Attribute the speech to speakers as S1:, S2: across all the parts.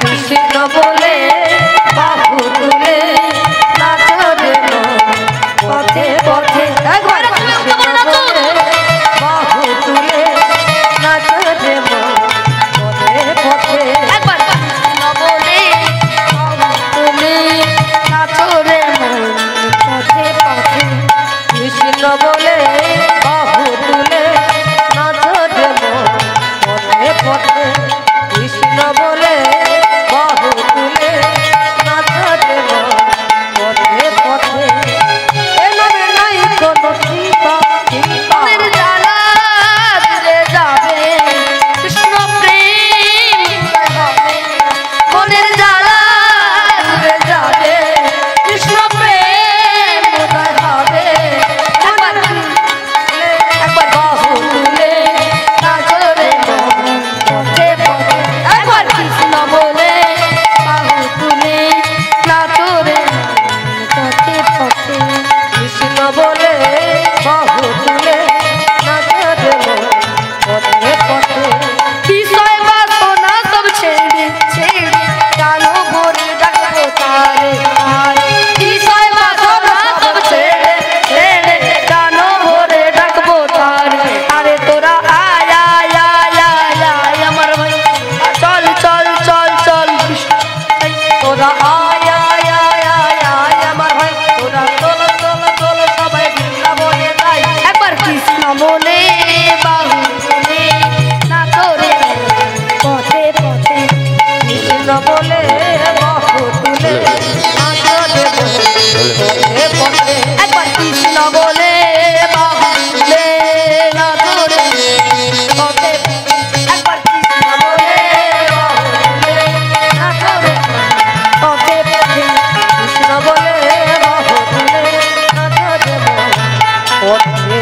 S1: কৃষ্ণ বলে বাহু তুলে নাচো রে পথে পথে একবার কৃষ্ণ বলে বাহু তুলে নাচো রে পথে পথে একবার কৃষ্ণ বলে বাহু তুলে নাচো রে পথে পথে কৃষ্ণ বলে বাহু তুলে নাচো রে পথে পথে কৃষ্ণ বলে বাহু তুলে নাচো রে পথে পথে এনারে নাই কোনো চিন্তা মনের জ্বালা দূরে যাবে কৃষ্ণ প্রেম হবে মনের জ্বালা দূরে যাবে কৃষ্ণ প্রেম হবে একবার বাহু তুলে নাচো রে পথে পথে একবার কৃষ্ণ বলে বাহু তুলে নাচো রে পথে পথে কৃষ্ণ বলে বাহু তুলে নাচো রে পথে পথে বিষয় বাসনা সব ছেড়ে ছেড়ে কানো ভরে ডাকবো তারে তারে বিষয় বাসনা সব ছেড়ে ছেড়ে কানো ভরে ডাকবো তারে আরে তোরা আয় আয় আয় আয় আয় আমার ভাই চল চল চল চল তোরা আয় আয় আয় আয় আয় আমার ভাই তোরা চল চল চল সবাই বৃন্দাবনে যাই একবার কৃষ্ণ বলে বাহু তুলে নাচো রে পথে পথে কৃষ্ণ বলে বাহু তুলে নাচো রে পথে পথে একবার কৃষ্ণ বলে বাহু তুলে নাচো রে পথে একবার কৃষ্ণ বলে বাহু তুলে নাচো রে পথে পথে কৃষ্ণ বলে বাহু তুলে নাচো রে পথে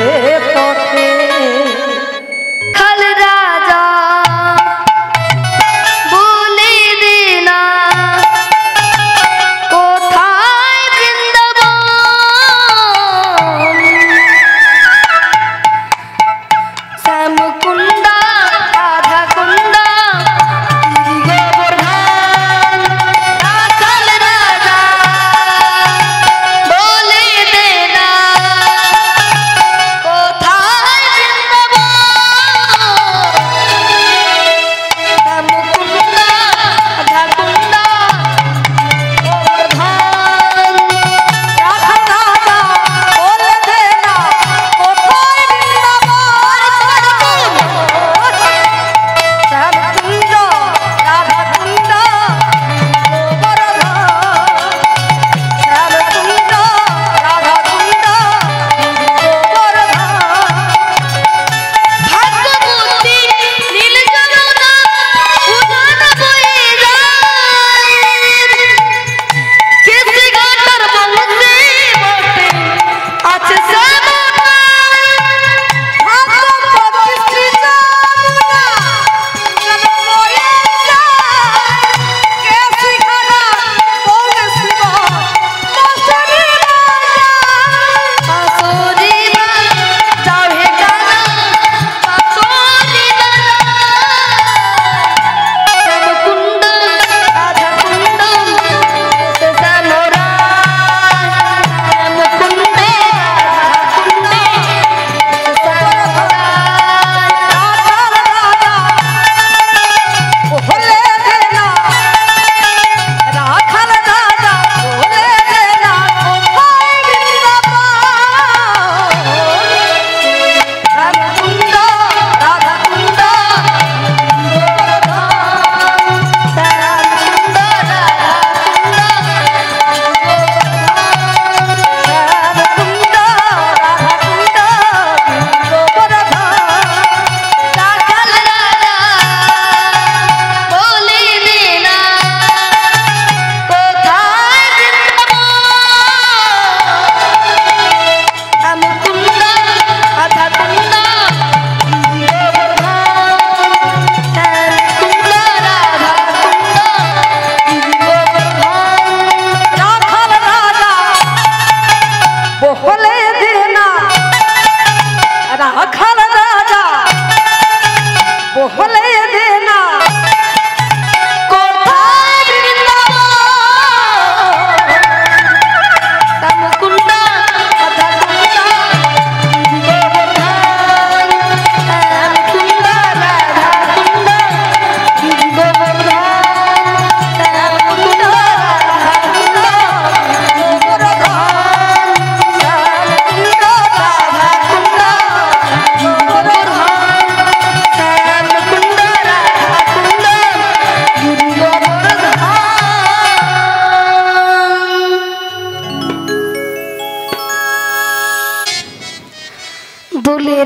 S1: পথে খাল রাজা বলে দে না কোথায় বৃন্দাবন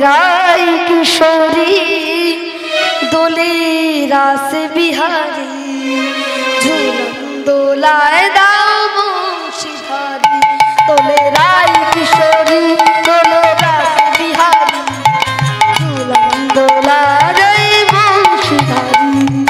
S1: राय किशोरी दोले रास बिहारी झूलन दोलाए दाओ मुंशीधारी दोले राय किशोरी दोले रास बिहारी झूलन दोला जय मुंशीधारी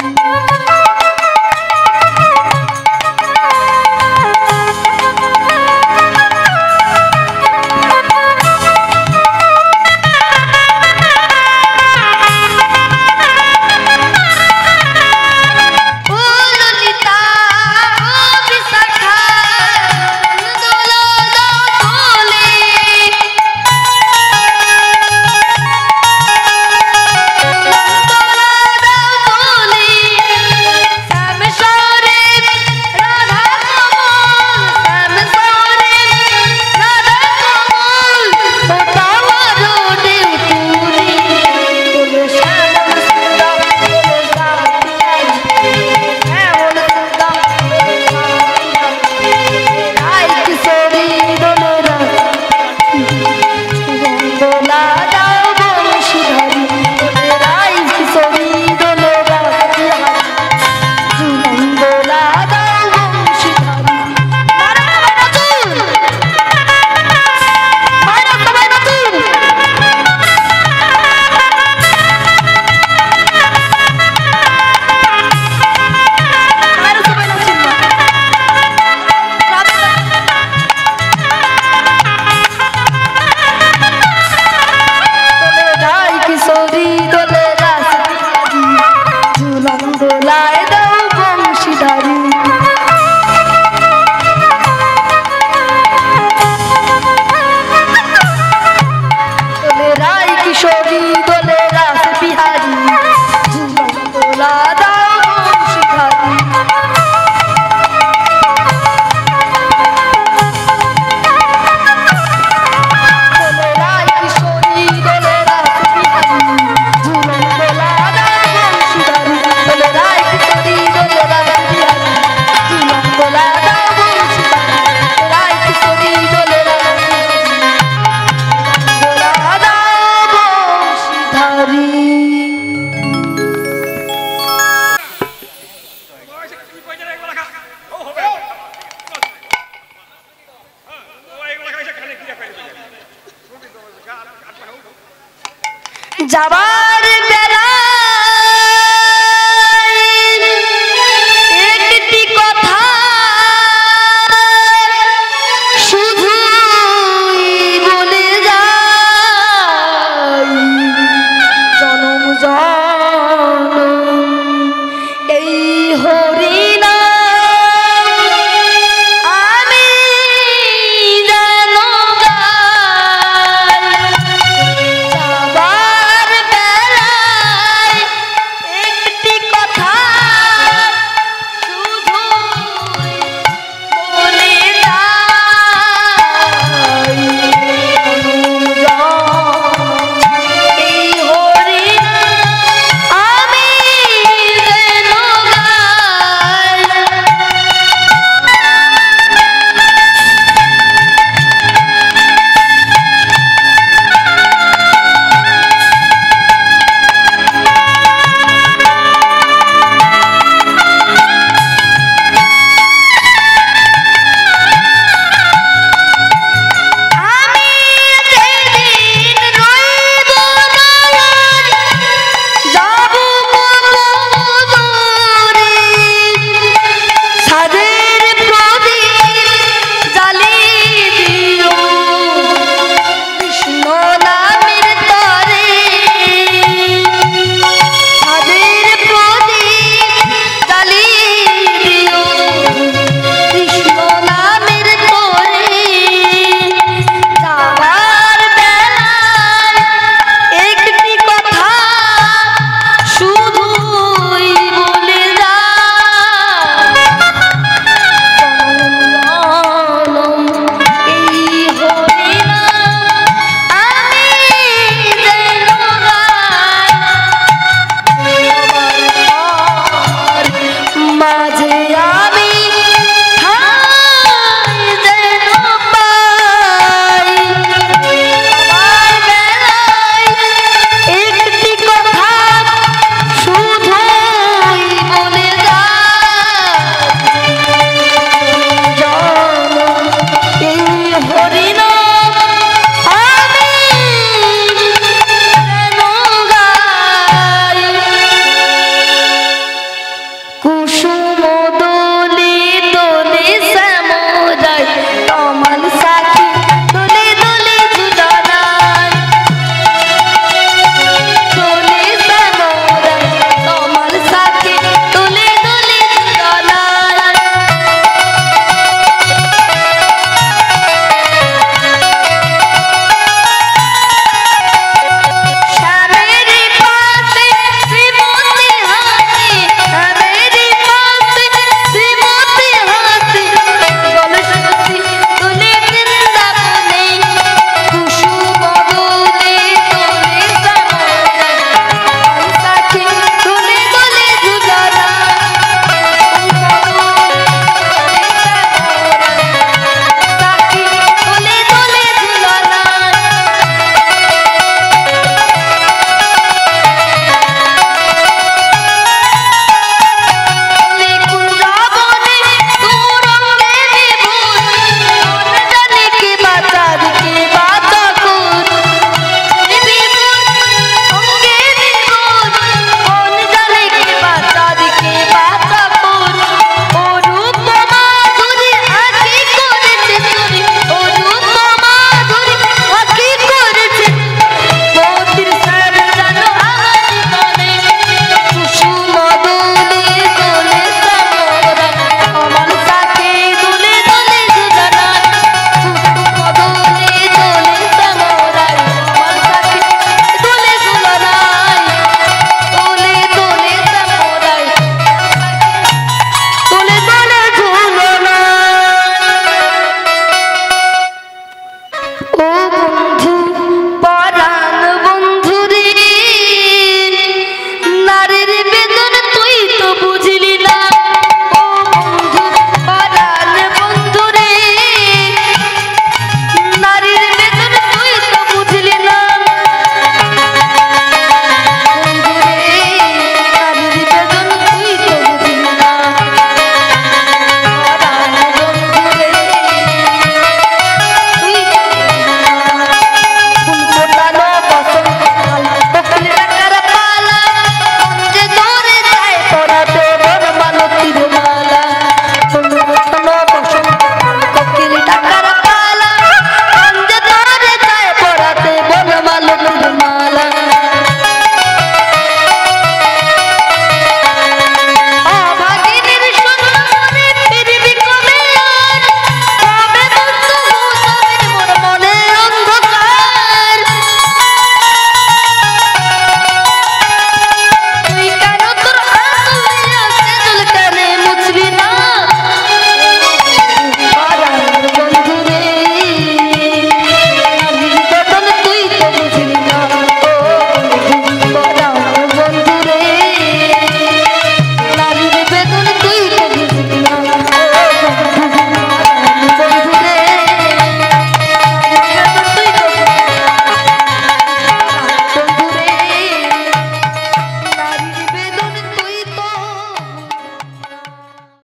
S1: যাবার